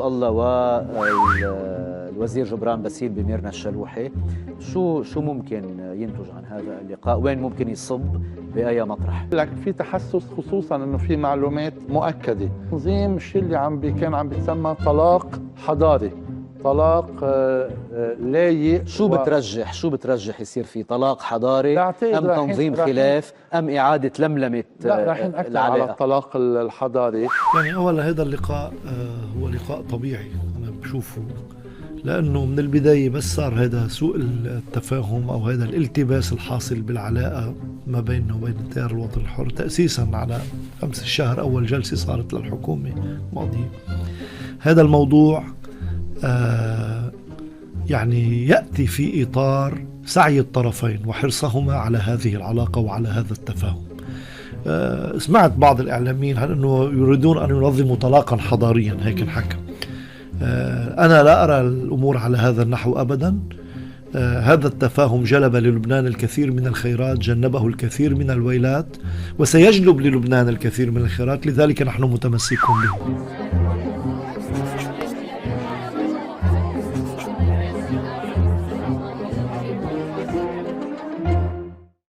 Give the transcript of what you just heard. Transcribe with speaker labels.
Speaker 1: الله والوزير جبران باسيل بميرنا الشلوحي، شو ممكن ينتج عن هذا اللقاء؟ وين ممكن يصب بأي مطرح؟
Speaker 2: لك في تحسس، خصوصا انه في معلومات مؤكده. تنظيم الشيء اللي كان عم بيتسمى طلاق حضاري، طلاق لايق.
Speaker 1: شو بترجح يصير في طلاق حضاري ام تنظيم خلاف ام اعاده لملمه
Speaker 2: لا، راح نأكد على الطلاق الحضاري.
Speaker 3: يعني اولا هذا اللقاء هو لقاء طبيعي انا بشوفه، لانه من البدايه بس صار هذا سوء التفاهم او هذا الالتباس الحاصل بالعلاقه ما بيننا وبين التيار الوطني الحر، تاسيسا على 5 الشهر اول جلسه صارت للحكومه الماضيه. هذا الموضوع يعني يأتي في إطار سعي الطرفين وحرصهما على هذه العلاقة وعلى هذا التفاهم. سمعت بعض الإعلاميين عن أنه يريدون أن ينظموا طلاقا حضاريا، هيك الحكم. أنا لا أرى الأمور على هذا النحو أبدا. هذا التفاهم جلب للبنان الكثير من الخيرات، جنبه الكثير من الويلات، وسيجلب للبنان الكثير من الخيرات، لذلك نحن متمسكون به.